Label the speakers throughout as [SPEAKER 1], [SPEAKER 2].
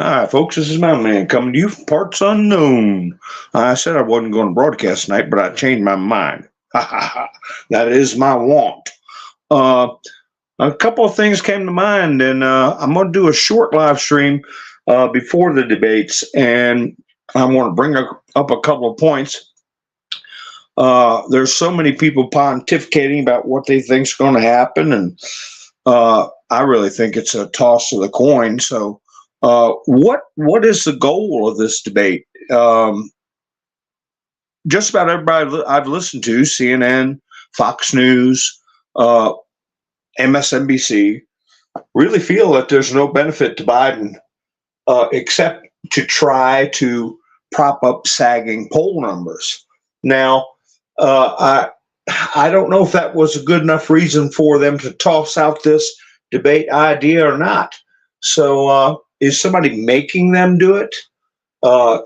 [SPEAKER 1] Hi, folks. This is my man coming to you from parts unknown. I said I wasn't going to broadcast tonight, but I changed my mind. Ha ha ha. That is my want. Uh, a couple of things came to mind, and I'm going to do a short live stream before the debates, and I want to bring up a couple of points. There's so many people pontificating about what they think is going to happen, and I really think it's a toss of the coin. So, what is the goal of this debate? Just about everybody I've listened to, CNN, Fox News, MSNBC, really feel that there's no benefit to Biden except to try to prop up sagging poll numbers. Now, I don't know if that was a good enough reason for them to toss out this debate idea or not. So, is somebody making them do it?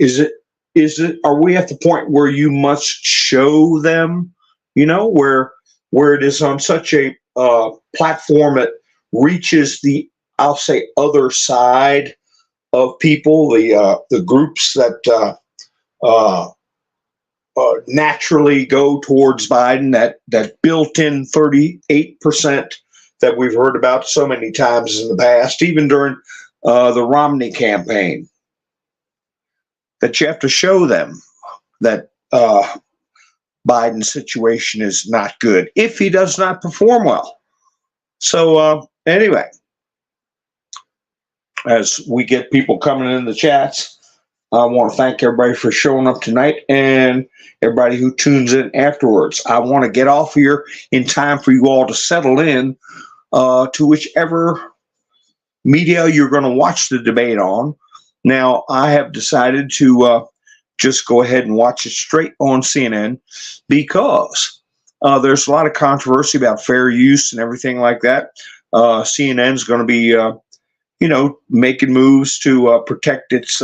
[SPEAKER 1] Is it? Are we at the point where you must show them? Where it is on such a platform that reaches the, I'll say, other side of people, the groups that naturally go towards Biden, that built-in 38% that we've heard about so many times in the past, even during the Romney campaign, that you have to show them that Biden's situation is not good if he does not perform well. So anyway, as we get people coming in the chats, I want to thank everybody for showing up tonight and everybody who tunes in afterwards. I want to get off here in time for you all to settle in to whichever media you're going to watch the debate on. Now, I have decided to just go ahead and watch it straight on CNN because there's a lot of controversy about fair use and everything like that. CNN's going to be, making moves to protect its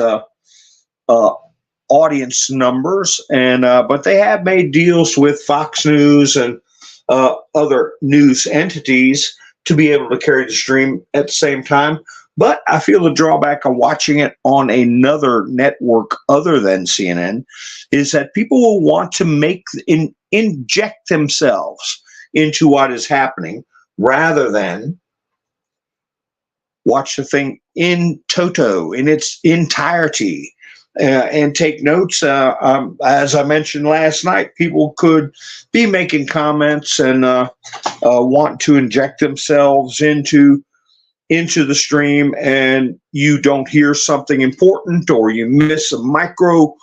[SPEAKER 1] audience numbers, and but they have made deals with Fox News and other news entities to be able to carry the stream at the same time. But I feel the drawback of watching it on another network other than CNN is that people will want to inject themselves into what is happening rather than watch the thing in toto, in its entirety, and take notes. As I mentioned last night, people could be making comments and want to inject themselves into the stream, and you don't hear something important, or you miss a micro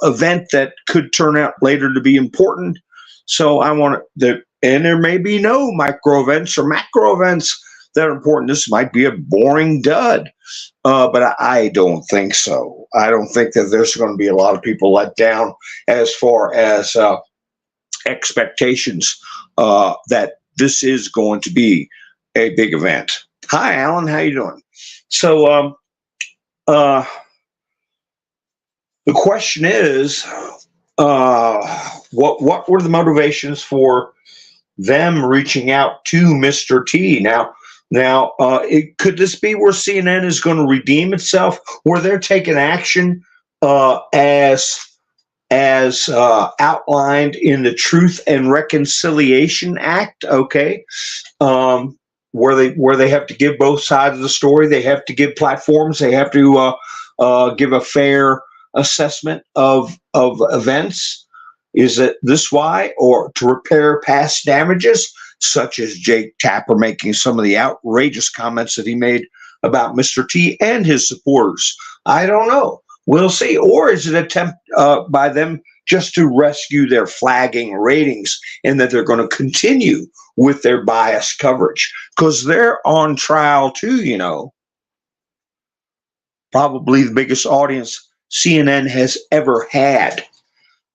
[SPEAKER 1] event that could turn out later to be important. So I want that, and there may be no micro events or macro events that are important. This might be a boring dud, but I don't think so. I don't think that there's going to be a lot of people let down as far as expectations that this is going to be a big event. Hi, Alan. How you doing? So the question is, what were the motivations for them reaching out to Mr. T? Now, could this be where CNN is going to redeem itself, where they're taking action as outlined in the Truth and Reconciliation Act? Okay. Where they have to give both sides of the story, they have to give platforms, they have to give a fair assessment of events. Is it this why, or to repair past damages, such as Jake Tapper making some of the outrageous comments that he made about Mr. T and his supporters? I don't know. We'll see. Or is it an attempt by them just to rescue their flagging ratings, and that they're going to continue with their biased coverage? Because they're on trial too, Probably the biggest audience CNN has ever had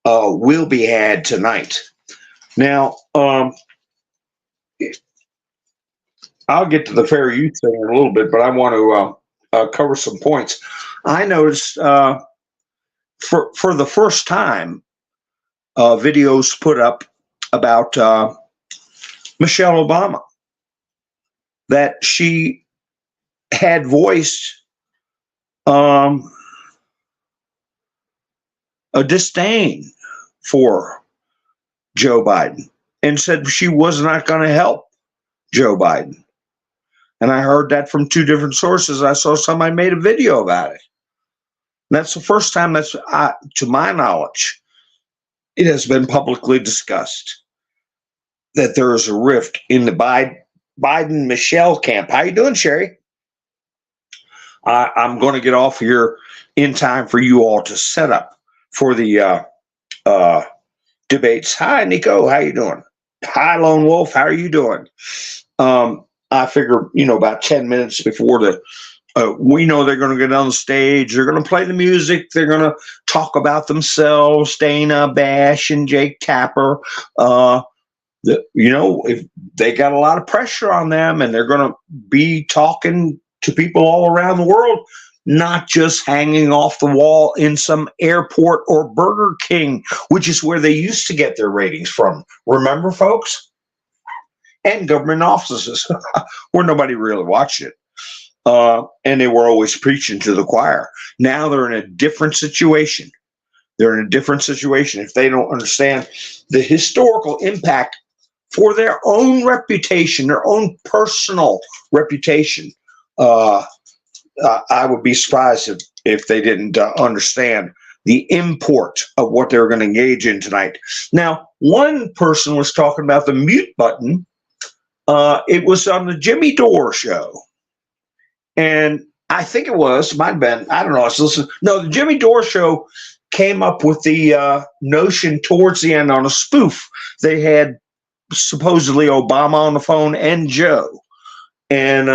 [SPEAKER 1] will be had tonight. Now, I'll get to the fair use thing in a little bit, but I want to cover some points. I noticed for the first time, videos put up about Michelle Obama, that she had voiced um, a disdain for Joe Biden and said she was not going to help Joe Biden. And I heard that from two different sources. I saw somebody made a video about it. And that's the first time to my knowledge, it has been publicly discussed that there is a rift in the Biden-Michelle camp. How you doing, Sherry? I'm going to get off here in time for you all to set up for the debates. Hi, Nico. How you doing? Hi, Lone Wolf. How are you doing? I figure, about 10 minutes before we know they're going to get on the stage. They're going to play the music. They're going to talk about themselves, Dana Bash and Jake Tapper. If they got a lot of pressure on them, and they're going to be talking to people all around the world, not just hanging off the wall in some airport or Burger King, which is where they used to get their ratings from. Remember, folks? And government offices where nobody really watched it. And they were always preaching to the choir. Now they're in a different situation. They're in a different situation if they don't understand the historical impact for their own reputation, their own personal reputation. I would be surprised if they didn't understand the import of what they were going to engage in tonight. Now, one person was talking about the mute button. It was on the Jimmy Dore show. And I think might have been, I don't know. The Jimmy Dore show came up with the notion towards the end on a spoof. They had supposedly Obama on the phone and Joe. And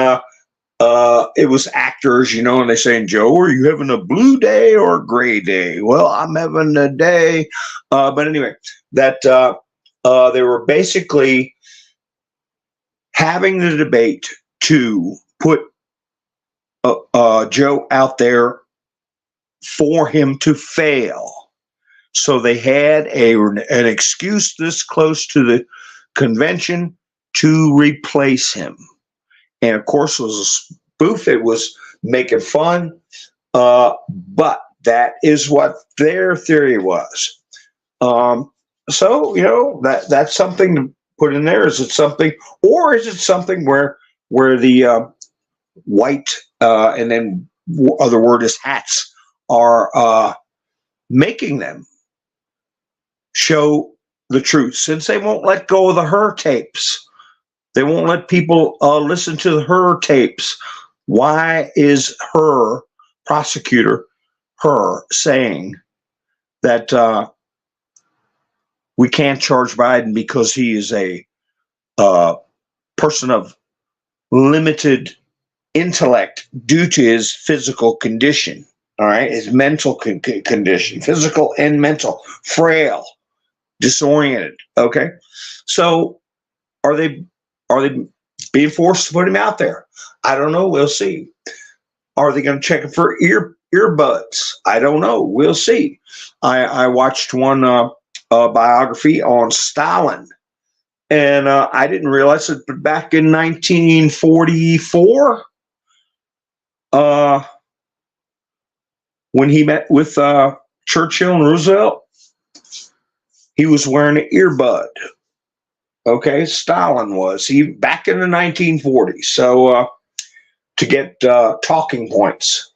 [SPEAKER 1] it was actors, and they're saying, Joe, are you having a blue day or a gray day? Well, I'm having a day. But anyway, that they were basically having the debate to put Joe out there for him to fail. So they had an excuse this close to the convention to replace him. And of course, it was a spoof. It was making fun. But that is what their theory was. So, that's something to put in there. Is it something, or is it something where the white and then other word is hats are making them show the truth, since they won't let go of the her tapes? They won't let people listen to her tapes. Why is her prosecutor, saying that we can't charge Biden because he is a person of limited intellect due to his physical condition? All right, his mental condition, physical and mental, frail, disoriented. Okay, so are they being forced to put him out there? I don't know. We'll see. Are they going to check him for earbuds? I don't know. We'll see. I watched one biography on Stalin, and I didn't realize that back in 1944, when he met with Churchill and Roosevelt, he was wearing an earbud. Okay, Stalin was. He back in the 1940s. So to get talking points.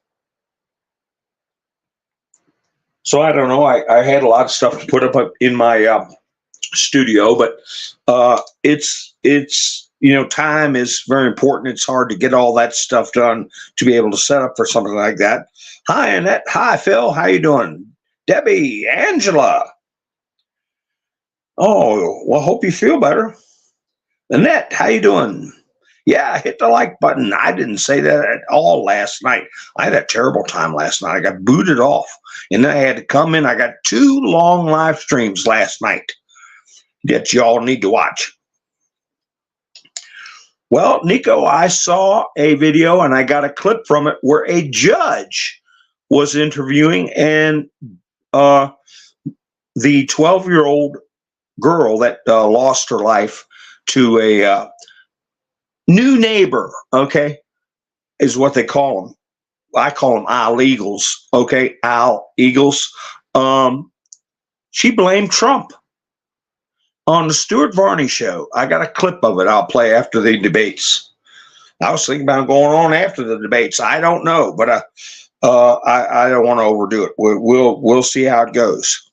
[SPEAKER 1] So I don't know. I had a lot of stuff to put up in my studio, but it's time is very important. It's hard to get all that stuff done to be able to set up for something like that. Hi, Annette. Hi, Phil. How you doing? Debbie, Angela. Oh, well, hope you feel better. Annette, how you doing? Yeah, hit the like button. I didn't say that at all last night. I had a terrible time last night. I got booted off, and then I had to come in. I got 2 long live streams last night that y'all need to watch. Well, Nico, I saw a video, and I got a clip from it where a judge was interviewing, and the 12-year-old girl that lost her life to a new neighbor, okay, is what they call them. I call them Al Eagles. Okay, Al Eagles. She blamed Trump on the Stuart Varney show. I got a clip of it. I'll play after the debates. I was thinking about going on after the debates. I don't know, but I don't want to overdo it. We'll see how it goes.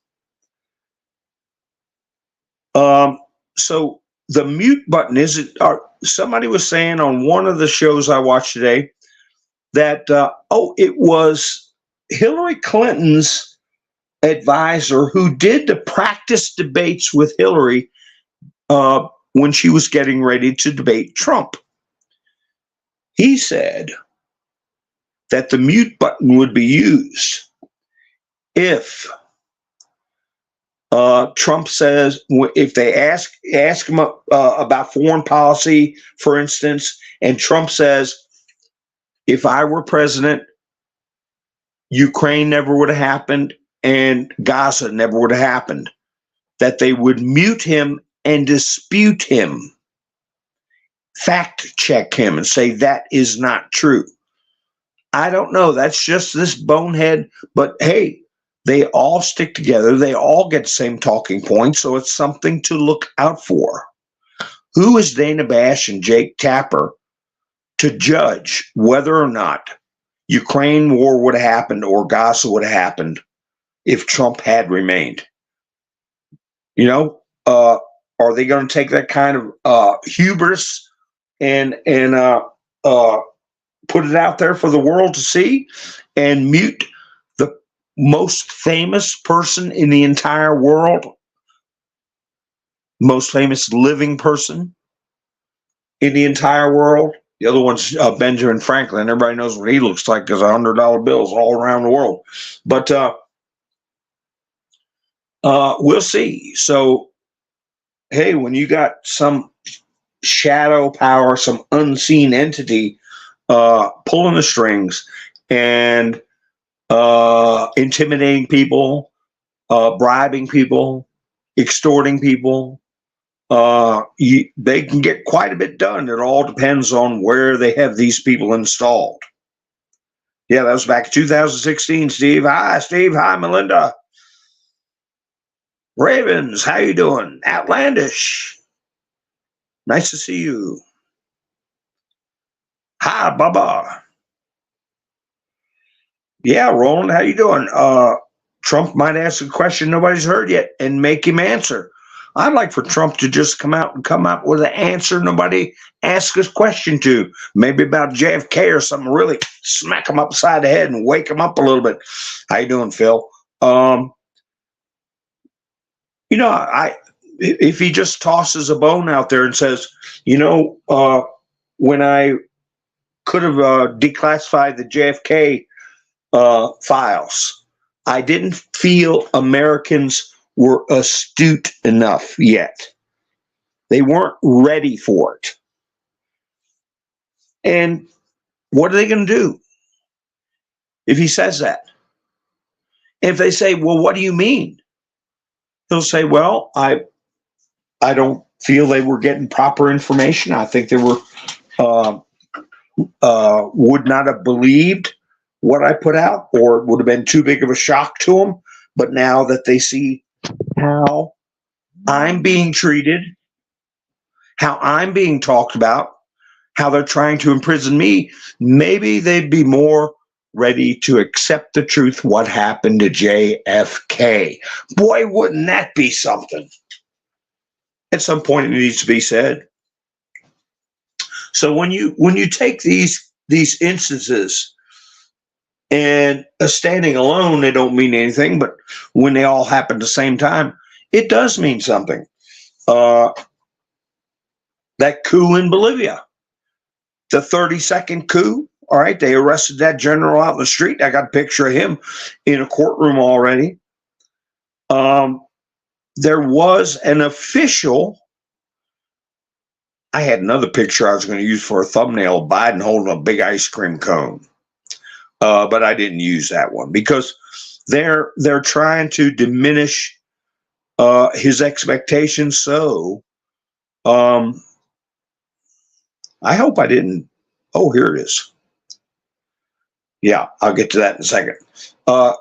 [SPEAKER 1] So the mute button is it? Somebody was saying on one of the shows I watched today that it was Hillary Clinton's advisor who did the practice debates with Hillary when she was getting ready to debate Trump. He said that the mute button would be used if Trump says, if they ask him about foreign policy, for instance, and Trump says, if I were president, Ukraine never would have happened and Gaza never would have happened, that they would mute him and dispute him, fact check him and say that is not true. I don't know. That's just this bonehead, but hey, they all stick together. They all get the same talking points, so it's something to look out for. Who is Dana Bash and Jake Tapper to judge whether or not Ukraine war would have happened or Gaza would have happened if Trump had remained? You know, are they going to take that kind of hubris and put it out there for the world to see and mute the most famous person in the entire world, most famous living person in the entire world? The other one's Benjamin Franklin. Everybody knows what he looks like because $100 bills all around the world. But we'll see. So, hey, when you got some shadow power, some unseen entity pulling the strings and intimidating people, bribing people, extorting people, they can get quite a bit done. It all depends on where they have these people installed. Yeah, that was back in 2016, Steve. Hi, Steve. Hi, Melinda. Ravens, how you doing? Outlandish. Nice to see you. Hi, Bubba. Yeah, Roland, how you doing? Trump might ask a question nobody's heard yet and make him answer. I'd like for Trump to just come up with an answer nobody asked his question to. Maybe about JFK or something. Really smack him upside the head and wake him up a little bit. How you doing, Phil? If he just tosses a bone out there and says, when I could have declassified the JFK files, I didn't feel Americans were astute enough yet. They weren't ready for it. And what are they going to do if he says that? If they say, well, what do you mean? He'll say, well, I don't feel they were getting proper information. I think they were would not have believed what I put out, or it would have been too big of a shock to them. But now that they see how I'm being treated, how I'm being talked about, how they're trying to imprison me, maybe they'd be more ready to accept the truth, what happened to JFK. Boy, wouldn't that be something? At some point, it needs to be said. So when you take these instances and standing alone, they don't mean anything, but when they all happen at the same time, it does mean something. That coup in Bolivia, the 30-second coup. All right, they arrested that general out in the street. I got a picture of him in a courtroom already. There was an official. I had another picture I was going to use for a thumbnail of Biden holding a big ice cream cone. But I didn't use that one because they're trying to diminish his expectations. So I hope I didn't. Oh, here it is. Yeah, I'll get to that in a second. Uh,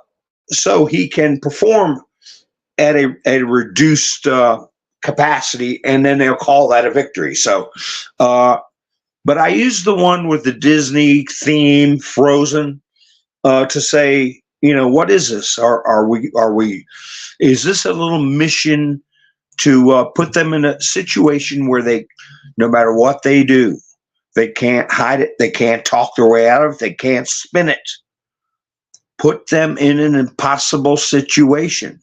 [SPEAKER 1] so he can perform at a reduced capacity, and then they'll call that a victory. So, but I use the one with the Disney theme, Frozen, to say, what is this? Are we? Is this a little mission to put them in a situation where they, no matter what they do, they can't hide it, they can't talk their way out of it, they can't spin it. Put them in an impossible situation.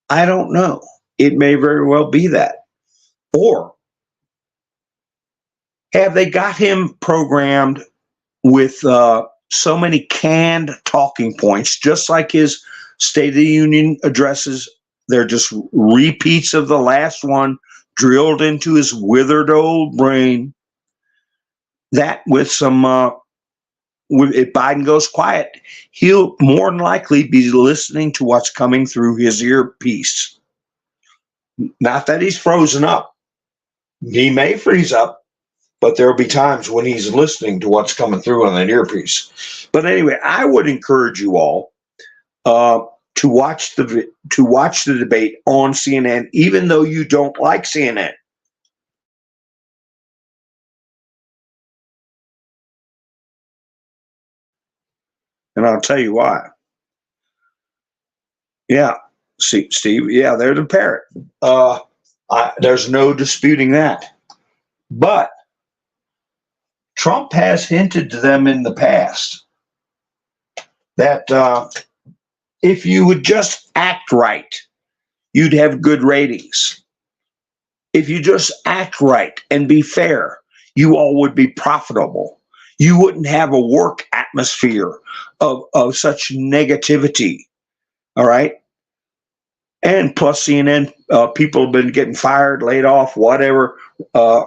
[SPEAKER 1] I don't know. It may very well be that. Or have they got him programmed with so many canned talking points, just like his State of the Union addresses? They're just repeats of the last one drilled into his withered old brain. That with some, if Biden goes quiet, he'll more than likely be listening to what's coming through his earpiece. Not that he's frozen up. He may freeze up, but there'll be times when he's listening to what's coming through on that earpiece. But anyway, I would encourage you all to watch the debate on CNN, even though you don't like CNN. And I'll tell you why. Yeah, see, Steve. Yeah, they're the parrot. There's no disputing that. But Trump has hinted to them in the past that if you would just act right, you'd have good ratings. If you just act right and be fair, you all would be profitable. You wouldn't have a work atmosphere of such negativity. All right. And plus CNN, people have been getting fired, laid off, whatever,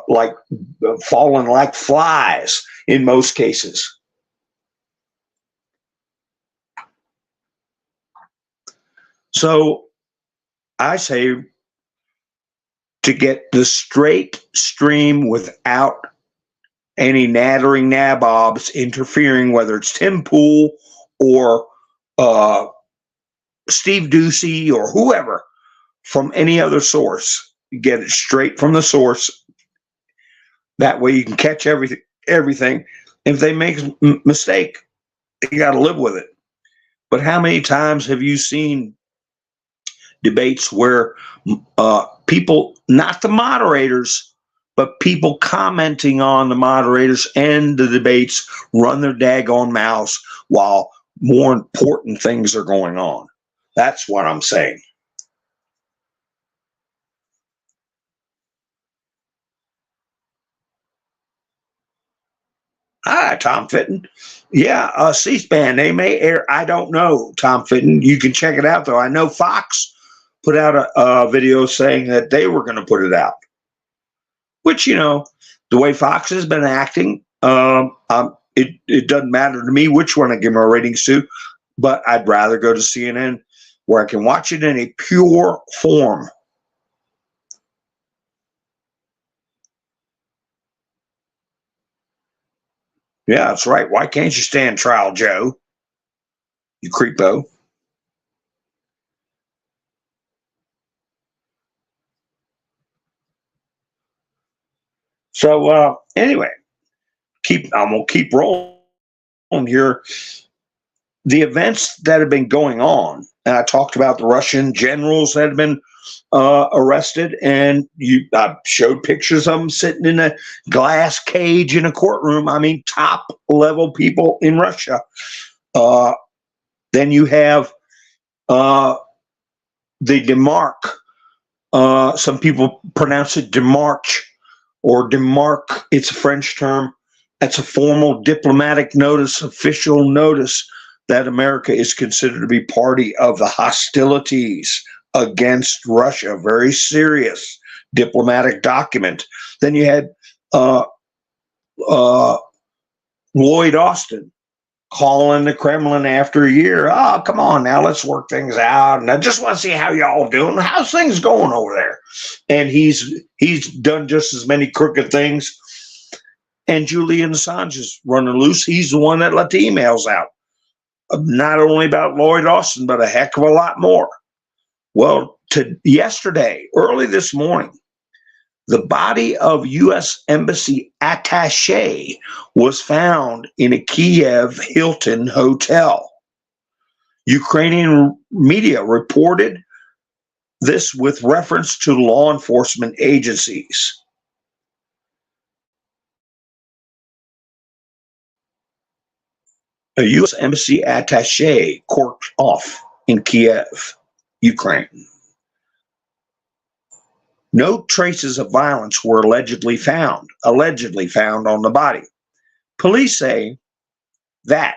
[SPEAKER 1] like falling like flies in most cases. So I say to get the straight stream without any nattering nabobs interfering, whether it's Tim Pool or Steve Ducey or whoever from any other source. You get it straight from the source. That way you can catch everything. If they make a mistake, you got to live with it. But how many times have you seen debates where people, not the moderators, but people commenting on the moderators and the debates, run their daggone mouths while more important things are going on? That's what I'm saying. Hi, Tom Fitton. Yeah, C-SPAN, they may air. I don't know, Tom Fitton. You can check it out, though. I know Fox put out a video saying that they were going to put it out, which, the way Fox has been acting, it doesn't matter to me which one I give my ratings to, but I'd rather go to CNN where I can watch it in a pure form. Yeah, that's right. Why can't you stand trial, Joe? You creepo. So anyway, I'm gonna keep rolling here. The events that have been going on, and I talked about the Russian generals that have been arrested, and I showed pictures of them sitting in a glass cage in a courtroom. I mean, top level people in Russia. Then you have the demarque. Some people pronounce it demarche or demarque. It's a French term. That's a formal diplomatic notice, official notice that America is considered to be party of the hostilities against Russia. Very serious diplomatic document. Then you had Lloyd Austin calling the Kremlin after a year. Oh, come on now, let's work things out. And I just want to see how y'all doing. How's things going over there? And he's done just as many crooked things. And Julian Assange is running loose. He's the one that let the emails out, not only about Lloyd Austin, but a heck of a lot more. Well, yesterday, early this morning, the body of U.S. Embassy attaché was found in a Kiev Hilton hotel. Ukrainian media reported this with reference to law enforcement agencies. A U.S. Embassy attaché corked off in Kiev, Ukraine. No traces of violence were allegedly found on the body. Police say that,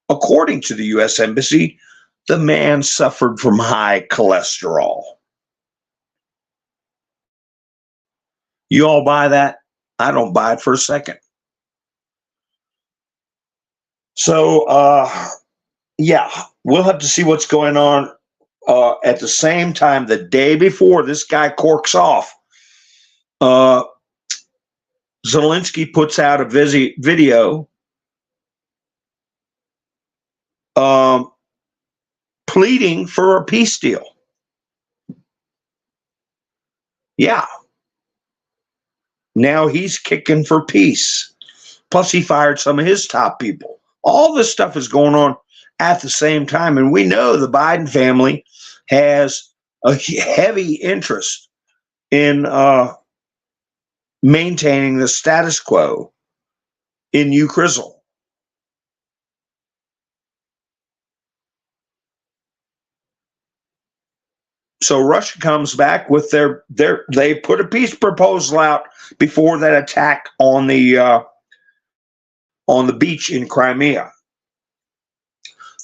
[SPEAKER 1] according to the U.S. Embassy, the man suffered from high cholesterol. You all buy that? I don't buy it for a second. So, yeah, we'll have to see what's going on. At the same time, the day before this guy corks off, Zelensky puts out a video pleading for a peace deal. Yeah. Now he's kicking for peace. Plus, he fired some of his top people. All this stuff is going on at the same time. And we know the Biden family has a heavy interest in maintaining the status quo in Ukraine. So Russia comes back with they put a peace proposal out before that attack on the beach in Crimea.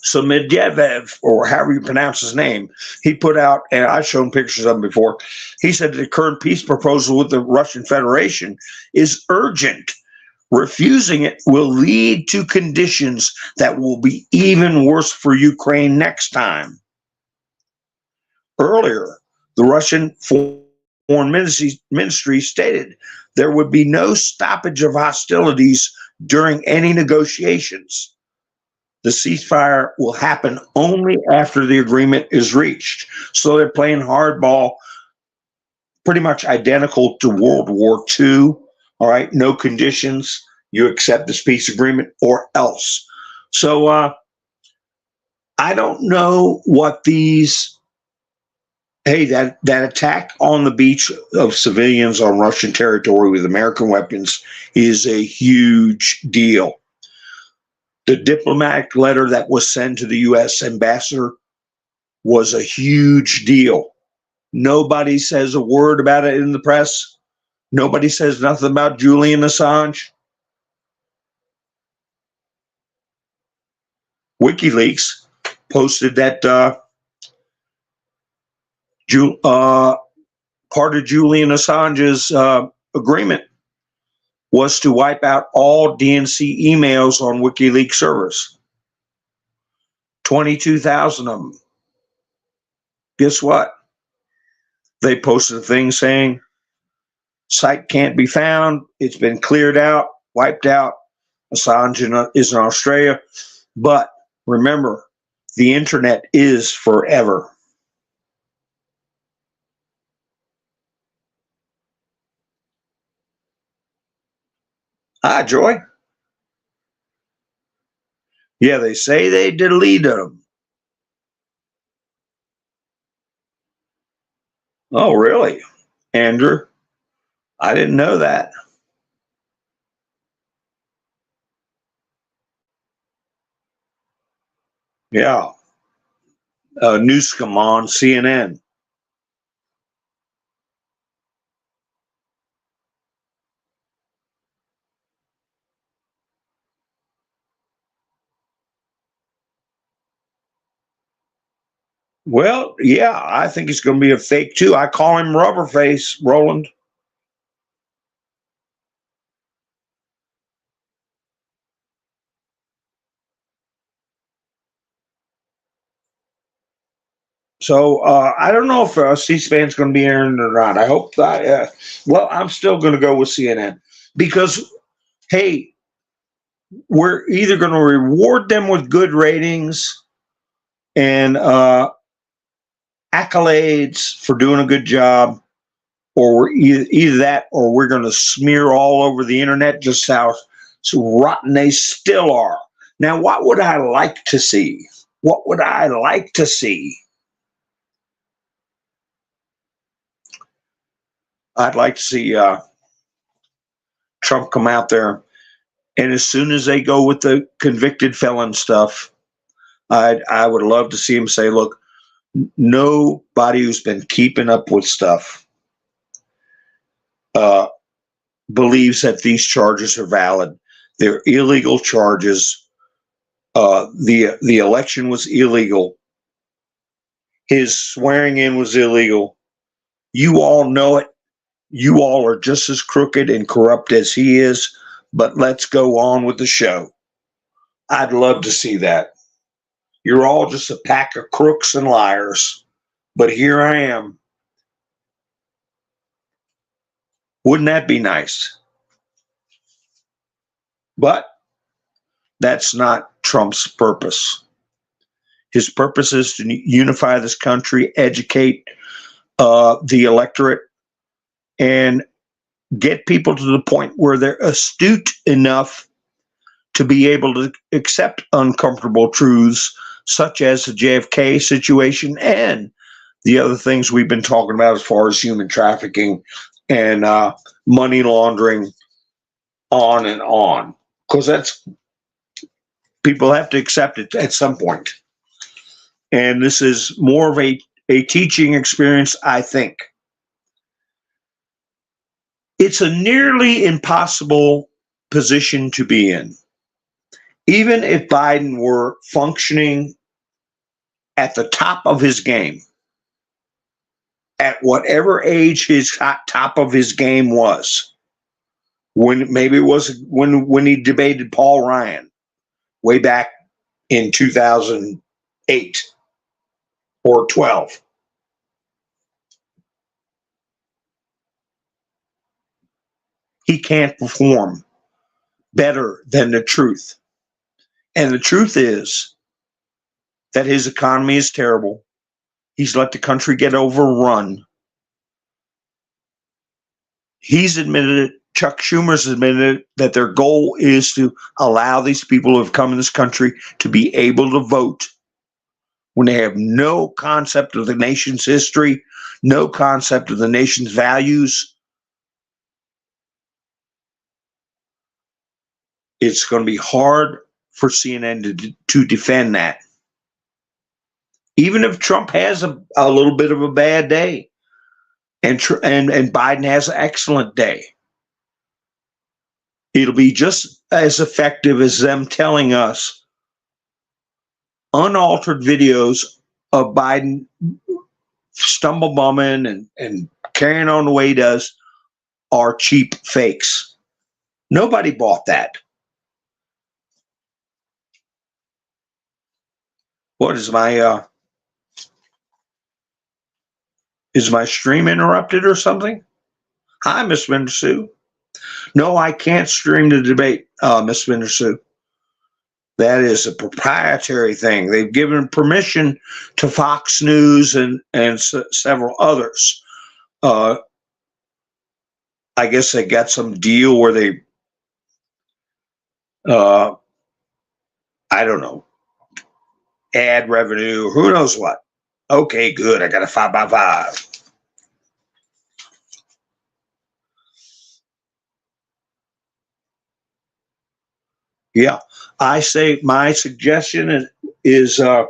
[SPEAKER 1] So Medvedev, or however you pronounce his name, he put out, and I've shown pictures of him before, he said the current peace proposal with the Russian Federation is urgent. Refusing it will lead to conditions that will be even worse for Ukraine next time. Earlier, the Russian Foreign Ministry stated there would be no stoppage of hostilities during any negotiations. The ceasefire will happen only after the agreement is reached. So they're playing hardball, pretty much identical to World War II. All right, no conditions. You accept this peace agreement or else. So I don't know what these. Hey, that attack on the beach of civilians on Russian territory with American weapons is a huge deal. The diplomatic letter that was sent to the U.S. ambassador was a huge deal. Nobody says a word about it in the press. Nobody says nothing about Julian Assange. WikiLeaks posted that part of Julian Assange's agreement was to wipe out all DNC emails on WikiLeaks servers. 22,000 of them. Guess what? They posted a thing saying, site can't be found. It's been cleared out, wiped out. Assange is in Australia. But remember, the internet is forever. Hi, Joy. Yeah, they say they deleted them. Oh, really? Andrew? I didn't know that. Yeah. Newscom on CNN. Well, yeah, I think it's going to be a fake too. I call him Rubberface, Roland. So I don't know if C-SPAN's going to be airing or not. I hope that. Well, I'm still going to go with CNN because hey, we're either going to reward them with good ratings and accolades for doing a good job, or we're either that or we're going to smear all over the internet just how rotten they still are. Now, what would I like to see? What would I like to see? I'd like to see Trump come out there, and as soon as they go with the convicted felon stuff, I would love to see him say, look, nobody who's been keeping up with stuff believes that these charges are valid. They're illegal charges. The election was illegal. His swearing in was illegal. You all know it. You all are just as crooked and corrupt as he is, but let's go on with the show. I'd love to see that. You're all just a pack of crooks and liars, but here I am. Wouldn't that be nice? But that's not Trump's purpose. His purpose is to unify this country, educate the electorate, and get people to the point where they're astute enough to be able to accept uncomfortable truths, such as the JFK situation and the other things we've been talking about as far as human trafficking and money laundering, on and on. Because that's, people have to accept it at some point. And this is more of a teaching experience, I think. It's a nearly impossible position to be in. Even if Biden were functioning at the top of his game, at whatever age his top of his game was, when maybe it was when he debated Paul Ryan way back in 2008 or 12. He can't perform better than the truth. And the truth is that his economy is terrible. He's let the country get overrun. He's admitted it. Chuck Schumer's admitted that their goal is to allow these people who have come in this country to be able to vote when they have no concept of the nation's history, no concept of the nation's values. It's going to be hard for CNN to defend that. Even if Trump has a little bit of a bad day and Biden has an excellent day, it'll be just as effective as them telling us unaltered videos of Biden stumble bumming and carrying on the way he does are cheap fakes. Nobody bought that. What is my stream interrupted or something? Hi, Miss Winter Sue. No, I can't stream the debate, Miss Winter Sue. That is a proprietary thing. They've given permission to Fox News and several others. I guess they got some deal where they, I don't know, ad revenue, who knows what. Okay, good. I got a 5x5. Yeah, I say my suggestion is to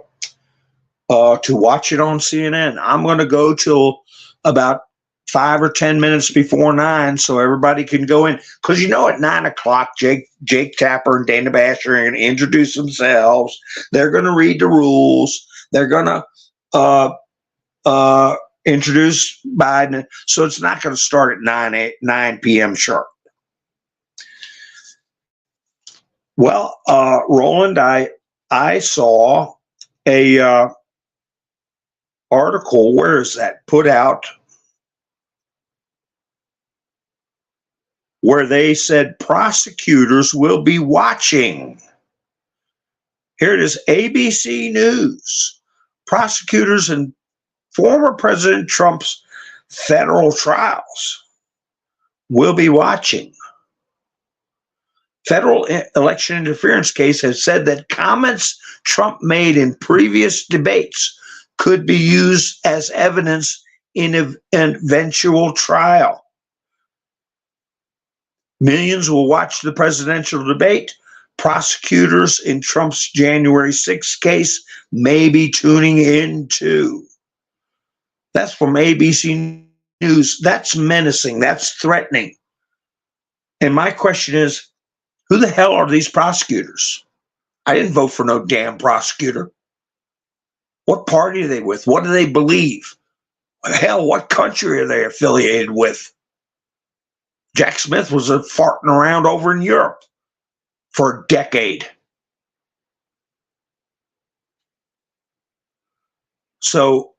[SPEAKER 1] watch it on CNN. I'm going to go till about 5 or 10 minutes before 9, so everybody can go in. Because at 9 o'clock, Jake Tapper and Dana Basher are going to introduce themselves. They're going to read the rules. They're going to introduce Biden. So it's not going to start at 9 p.m. sharp. Well, Roland, I saw a article. Where is that put out? where they said prosecutors will be watching. Here it is, ABC News. Prosecutors in former President Trump's federal trials will be watching. Federal election interference case has said that comments Trump made in previous debates could be used as evidence in an eventual trial. Millions will watch the presidential debate. Prosecutors in Trump's January 6th case may be tuning in too. That's from ABC News. That's menacing. That's threatening. And my question is, who the hell are these prosecutors? I didn't vote for no damn prosecutor. What party are they with? What do they believe? Hell, what country are they affiliated with? Jack Smith was farting around over in Europe for a decade. So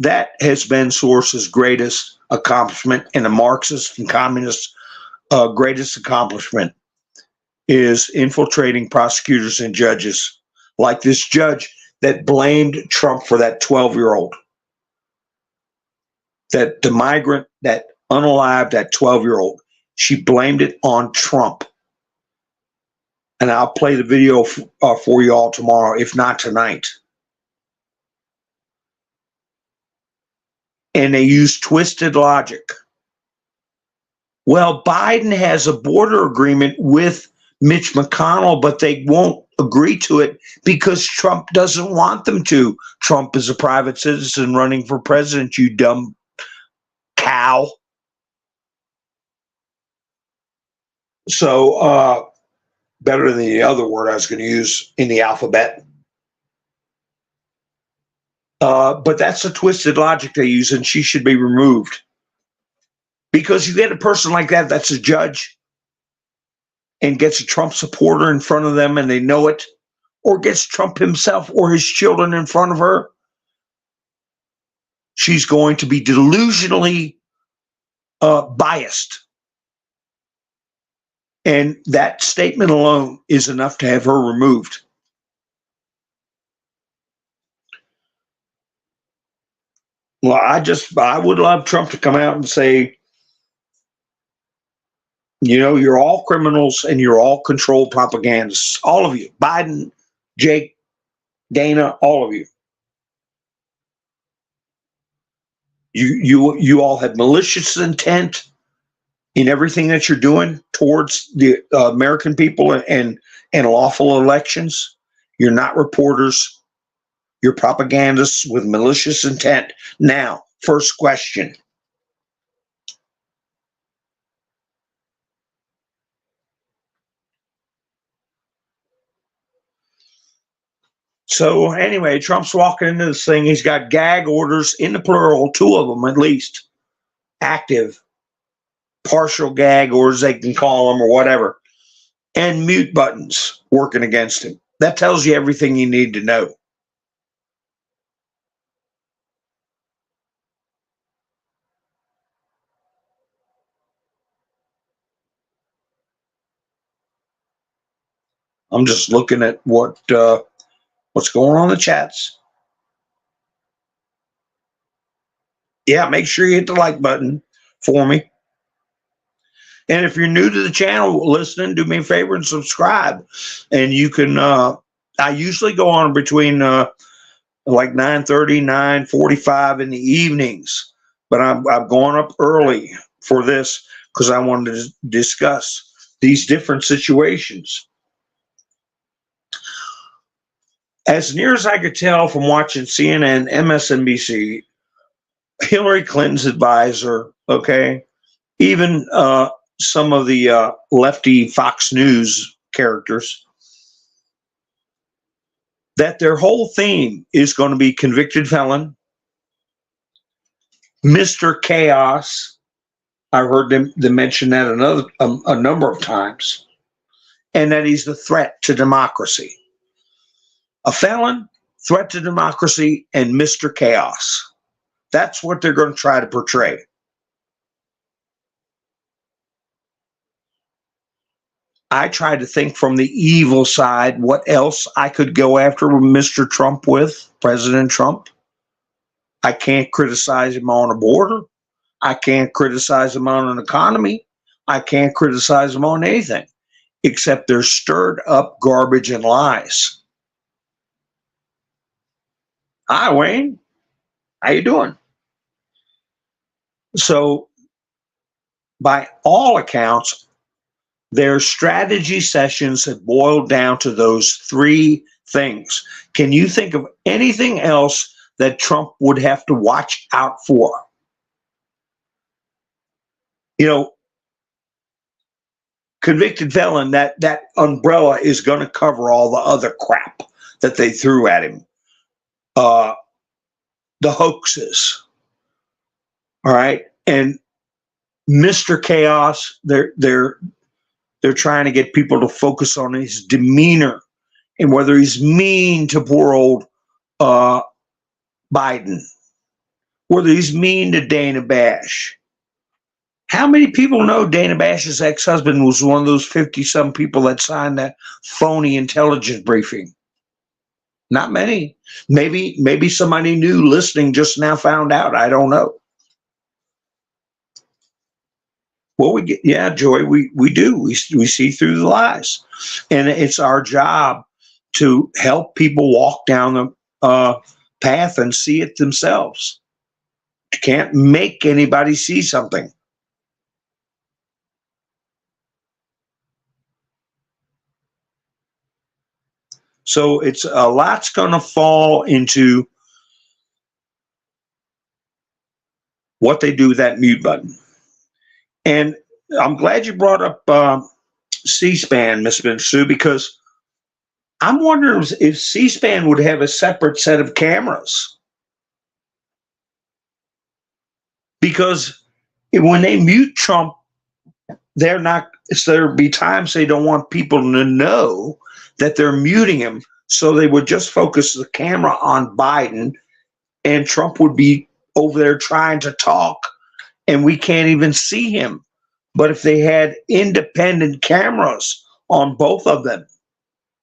[SPEAKER 1] that has been Soros's greatest accomplishment, and the Marxist and communist greatest accomplishment is infiltrating prosecutors and judges, like this judge that blamed Trump for that 12-year-old, that the migrant, that unalived, that 12-year-old. She blamed it on Trump. And I'll play the video for you all tomorrow, if not tonight. And they use twisted logic. Well, Biden has a border agreement with Mitch McConnell, but they won't agree to it because Trump doesn't want them to. Trump is a private citizen running for president, you dumb cow. So, better than the other word I was going to use in the alphabet. But that's the twisted logic they use, and she should be removed. Because you get a person like that, that's a judge, and gets a Trump supporter in front of them and they know it, or gets Trump himself or his children in front of her, she's going to be delusionally biased. And that statement alone is enough to have her removed. Well, I would love Trump to come out and say, you know, you're all criminals and you're all controlled propagandists. All of you. Biden, Jake, Dana, all of you. You all have malicious intent in everything that you're doing towards the American people and lawful elections. You're not reporters. You're propagandists with malicious intent. Now, first question. So anyway, Trump's walking into this thing. He's got gag orders in the plural, 2 of them at least, active, partial gag orders, they can call them, or whatever, and mute buttons working against him. That tells you everything you need to know. I'm just looking at what's going on in the chats. Yeah, make sure you hit the like button for me. And if you're new to the channel listening, do me a favor and subscribe. And you can, I usually go on between like 9:30, 9:45 in the evenings. But I'm going up early for this because I wanted to discuss these different situations. As near as I could tell from watching CNN, MSNBC, Hillary Clinton's advisor, okay, even some of the lefty Fox News characters, that their whole theme is going to be convicted felon, Mr. Chaos. I've heard them mention that a number of times, and that he's the threat to democracy. A felon, threat to democracy, and Mr. Chaos. That's what they're going to try to portray. I try to think from the evil side what else I could go after Mr. Trump with, President Trump. I can't criticize him on a border. I can't criticize him on an economy. I can't criticize him on anything except their stirred up garbage and lies. Hi, Wayne. How you doing? So, by all accounts, their strategy sessions have boiled down to those three things. Can you think of anything else that Trump would have to watch out for? You know, convicted felon, that umbrella is going to cover all the other crap that they threw at him. The hoaxes. All right. And Mr. Chaos, they're trying to get people to focus on his demeanor and whether he's mean to poor old Biden, whether he's mean to Dana Bash. How many people know Dana Bash's ex-husband was one of those 50-some people that signed that phony intelligence briefing? Not many. Maybe somebody new listening just now found out. I don't know. Well, we get, yeah, Joy, we do. We see through the lies. And it's our job to help people walk down the path and see it themselves. You can't make anybody see something. So it's a lot's going to fall into what they do with that mute button. And I'm glad you brought up C-SPAN, Miss Sue, because I'm wondering if C-SPAN would have a separate set of cameras. Because when they mute Trump, there'd be times they don't want people to know that they're muting him. So they would just focus the camera on Biden and Trump would be over there trying to talk and we can't even see him. But if they had independent cameras on both of them,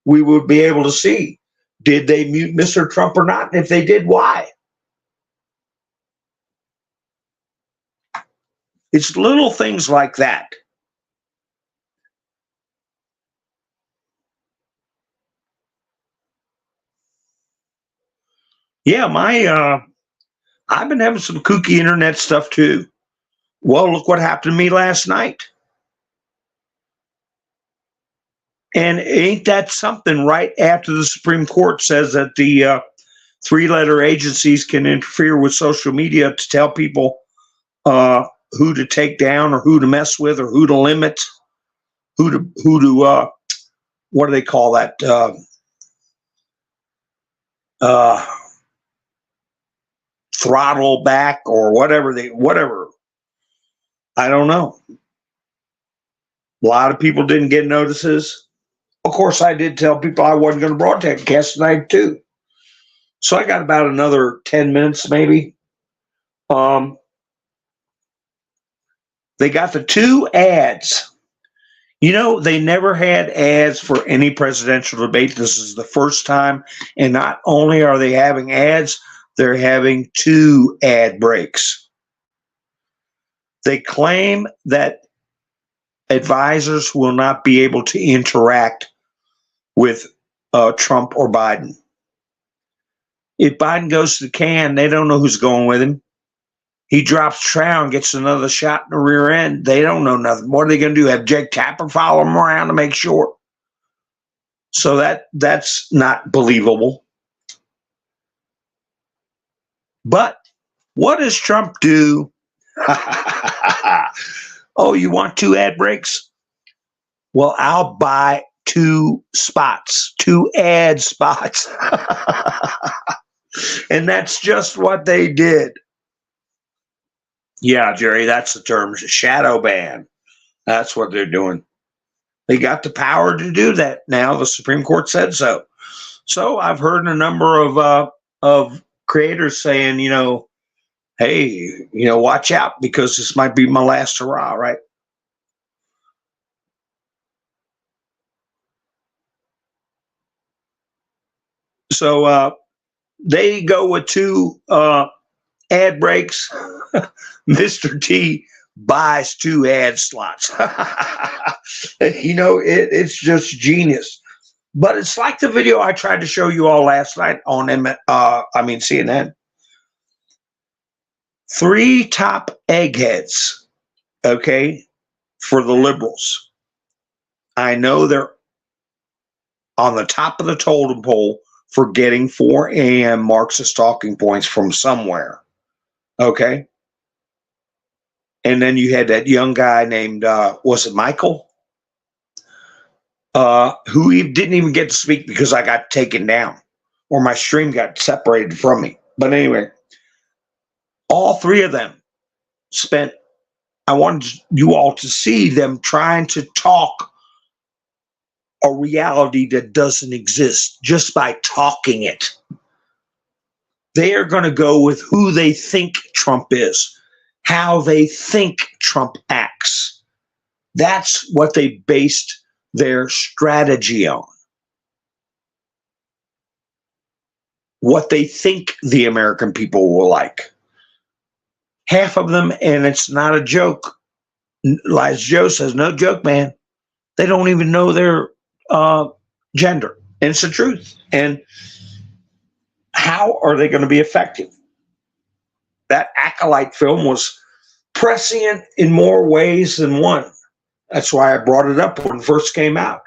[SPEAKER 1] we would be able to see, did they mute Mr. Trump or not? And if they did, why? It's little things like that. Yeah, I've been having some kooky internet stuff too. Well, look what happened to me last night. And ain't that something? Right after the Supreme Court says that the three-letter agencies can interfere with social media to tell people who to take down or who to mess with or who to limit, who to what do they call that? Throttle back or whatever. I don't know. A lot of people didn't get notices. Of course, I did tell people I wasn't going to broadcast tonight too. So I got about another 10 minutes maybe. They got the two ads. You know, they never had ads for any presidential debate. This is the first time. And not only are they having ads, they're having two ad breaks. They claim that advisors will not be able to interact with Trump or Biden. If Biden goes to the can, they don't know who's going with him. He drops trow and gets another shot in the rear end. They don't know nothing. What are they going to do? Have Jake Tapper follow him around to make sure? So that's not believable. But what does Trump do? Oh, you want two ad breaks? Well, I'll buy two ad spots. And that's just what they did. Yeah, Jerry, that's the term, shadow ban. That's what they're doing. They got the power to do that now. The Supreme Court said so. So I've heard a number of creators saying, hey, watch out because this might be my last hurrah, right? So they go with two ad breaks. Mr. T buys two ad slots. It's just genius. But it's like the video I tried to show you all last night on CNN. Three top eggheads, okay, for the liberals. I know they're on the top of the totem pole for getting 4 a.m. Marxist talking points from somewhere, okay? And then you had that young guy named, was it Michael? Who didn't even get to speak because I got taken down or my stream got separated from me. But anyway, all three of them spent, I wanted you all to see them trying to talk a reality that doesn't exist just by talking it. They are going to go with who they think Trump is, how they think Trump acts. That's what they based their strategy on. What they think the American people will like. Half of them, and it's not a joke. Liza Joe says, no joke, man. They don't even know their gender. And it's the truth. And how are they going to be effective? That Acolyte film was prescient in more ways than one. That's why I brought it up when it first came out.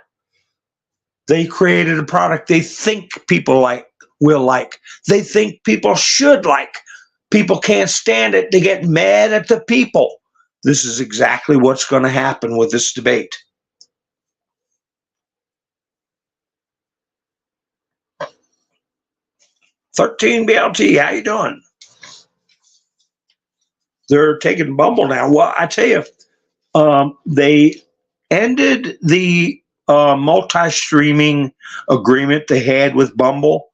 [SPEAKER 1] They created a product they think people will like. They think people should like. People can't stand it. They get mad at the people. This is exactly what's going to happen with this debate. "13 BLT, how you doing?" They're taking Bumble now. Well, I tell you, they ended the multi-streaming agreement they had with Bumble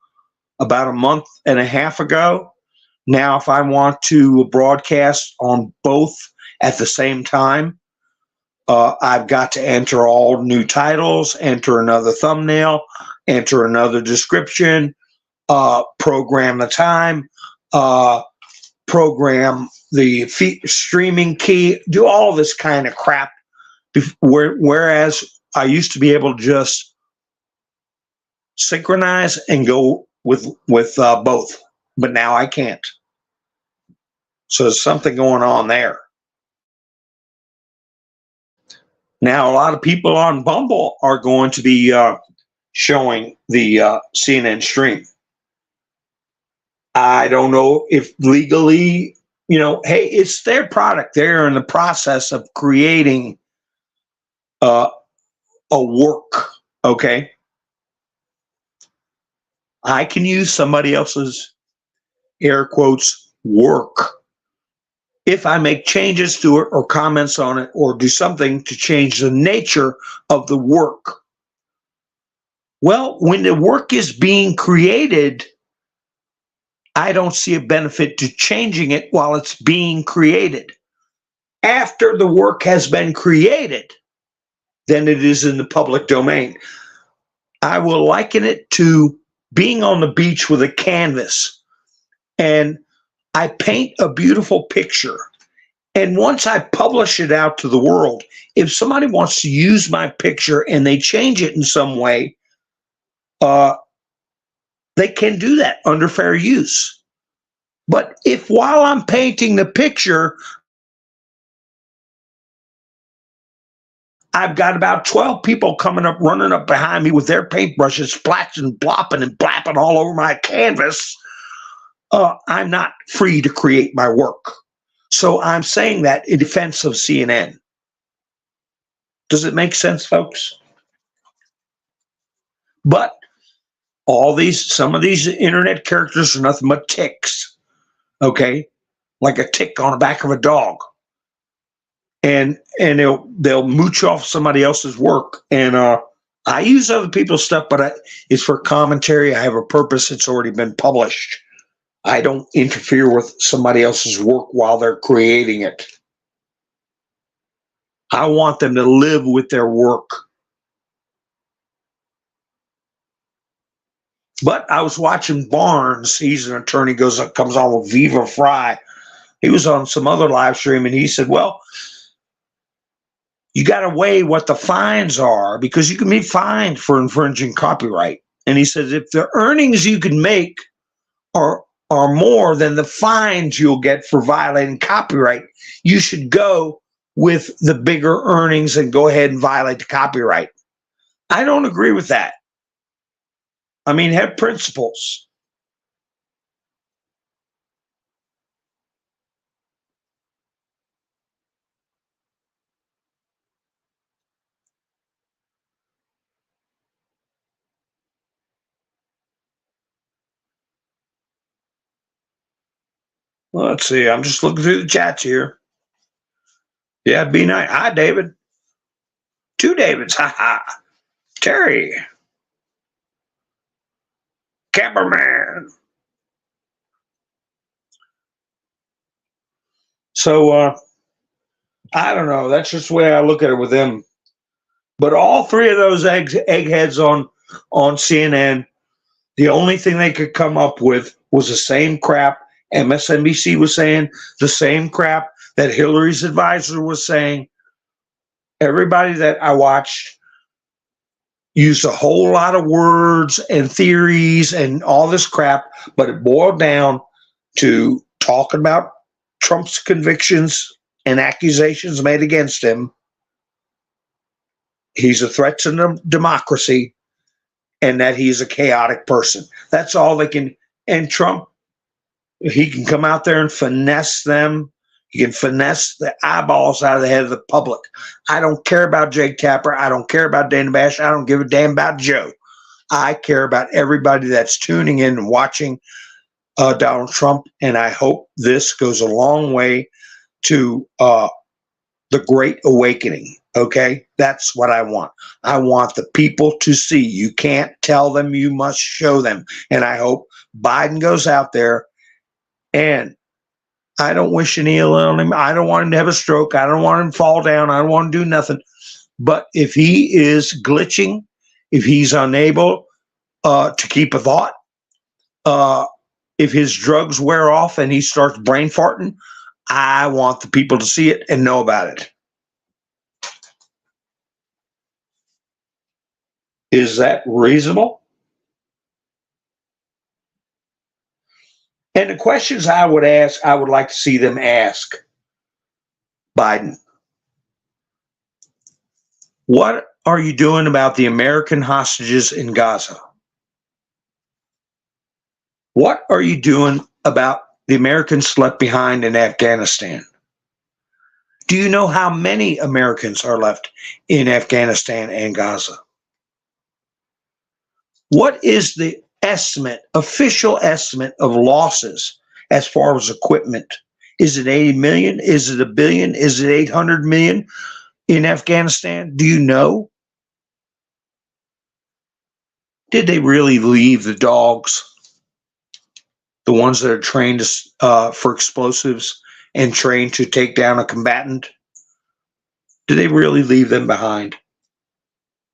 [SPEAKER 1] about a month and a half ago. Now, if I want to broadcast on both at the same time, I've got to enter all new titles, enter another thumbnail, enter another description, program the time, program the streaming key, do all this kind of crap. Whereas I used to be able to just synchronize and go with both, but now I can't. So there's something going on there. Now, a lot of people on Bumble are going to be showing the CNN stream. I don't know if legally, hey, it's their product. They're in the process of creating a work, okay? I can use somebody else's, air quotes, work if I make changes to it or comments on it or do something to change the nature of the work. Well, when the work is being created, I don't see a benefit to changing it while it's being created. After the work has been created, then it is in the public domain. I will liken it to being on the beach with a canvas, and I paint a beautiful picture. And once I publish it out to the world, if somebody wants to use my picture and they change it in some way, they can do that under fair use. But if while I'm painting the picture, I've got about 12 people running up behind me with their paintbrushes, splashing, plopping, and blapping all over my canvas, I'm not free to create my work. So I'm saying that in defense of CNN. Does it make sense, folks? But some of these internet characters are nothing but ticks, okay? Like a tick on the back of a dog. And they'll mooch off somebody else's work. And I use other people's stuff, but it's for commentary. I have a purpose. It's already been published. I don't interfere with somebody else's work while they're creating it. I want them to live with their work. But I was watching Barnes. He's an attorney. Comes on with Viva Fry. He was on some other live stream, and he said, "Well, you got to weigh what the fines are because you can be fined for infringing copyright." And he says, if the earnings you can make are more than the fines you'll get for violating copyright, you should go with the bigger earnings and go ahead and violate the copyright. I don't agree with that. I mean, have principles. Well, let's see. I'm just looking through the chats here. Yeah, be nice. Hi, David. Two Davids. Ha ha. Terry. Cameraman. So I don't know. That's just the way I look at it with them. But all three of those eggheads on CNN, the only thing they could come up with was the same crap MSNBC was saying, the same crap that Hillary's advisor was saying. Everybody that I watched used a whole lot of words and theories and all this crap, but it boiled down to talking about Trump's convictions and accusations made against him. He's a threat to democracy and that he's a chaotic person. That's all they can. And Trump, he can come out there and finesse them. He can finesse the eyeballs out of the head of the public. I don't care about Jake Tapper. I don't care about Dana Bash. I don't give a damn about Joe. I care about everybody that's tuning in and watching Donald Trump. And I hope this goes a long way to the Great Awakening. Okay, that's what I want. I want the people to see. You can't tell them, you must show them. And I hope Biden goes out there, and I don't wish any ill on him. I don't want him to have a stroke. I don't want him to fall down. I don't want to do nothing. But if he is glitching, if he's unable to keep a thought, if his drugs wear off and he starts brain farting, I want the people to see it and know about it. Is that reasonable? And the questions I would ask, I would like to see them ask Biden. What are you doing about the American hostages in Gaza? What are you doing about the Americans left behind in Afghanistan? Do you know how many Americans are left in Afghanistan and Gaza? What is the estimate, official estimate of losses as far as equipment? Is it 80 million? Is it a billion? Is it 800 million in Afghanistan? Do you know? Did they really leave the dogs, the ones that are trained for explosives and trained to take down a combatant? Did they really leave them behind?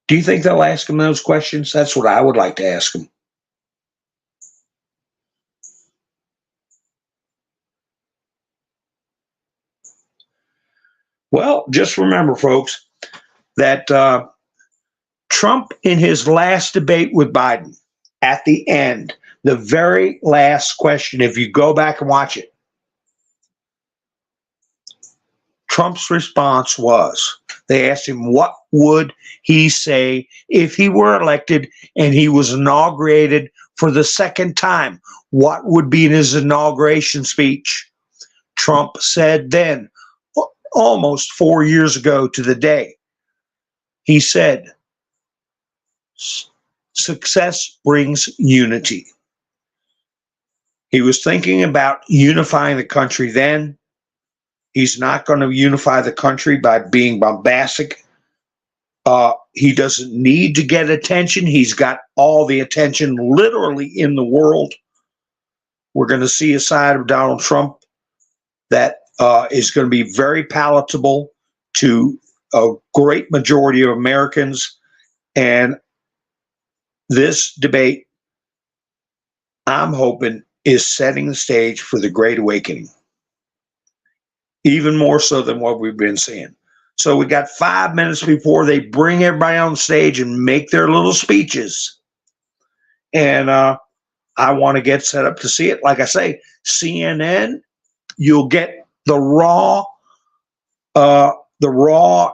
[SPEAKER 1] Do you think they'll ask them those questions? That's what I would like to ask them. Well, just remember, folks, that Trump, in his last debate with Biden, at the end, the very last question, if you go back and watch it, Trump's response was, they asked him, what would he say if he were elected and he was inaugurated for the second time? What would be in his inauguration speech? Trump said then, almost 4 years ago to the day, he said, success brings unity. He was thinking about unifying the country then. He's not going to unify the country by being bombastic. He doesn't need to get attention. He's got all the attention literally in the world. We're going to see a side of Donald Trump that is going to be very palatable to a great majority of Americans. And this debate I'm hoping is setting the stage for the Great Awakening, even more so than what we've been seeing. So we got 5 minutes before they bring everybody on stage and make their little speeches. And I want to get set up to see it. Like I say, CNN, you'll get the raw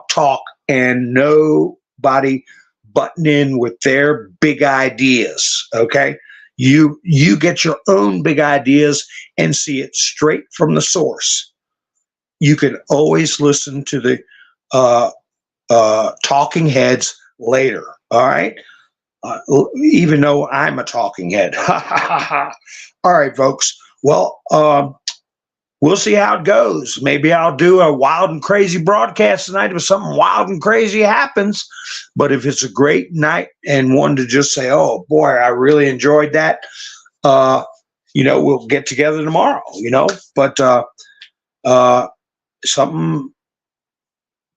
[SPEAKER 1] talk, and nobody butting in with their big ideas. Okay, you get your own big ideas and see it straight from the source. You can always listen to the talking heads later. All right, even though I'm a talking head. All right, folks. Well, we'll see how it goes. Maybe I'll do a wild and crazy broadcast tonight if something wild and crazy happens. But if it's a great night and one to just say, oh boy, I really enjoyed that, we'll get together tomorrow, But something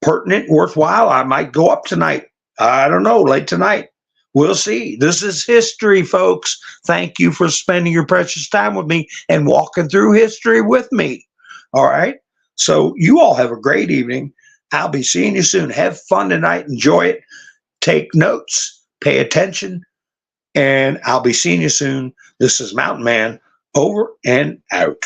[SPEAKER 1] pertinent, worthwhile, I might go up tonight. I don't know, late tonight. We'll see. This is history, folks. Thank you for spending your precious time with me and walking through history with me. All right. So you all have a great evening. I'll be seeing you soon. Have fun tonight. Enjoy it. Take notes. Pay attention. And I'll be seeing you soon. This is Mountain Man, over and out.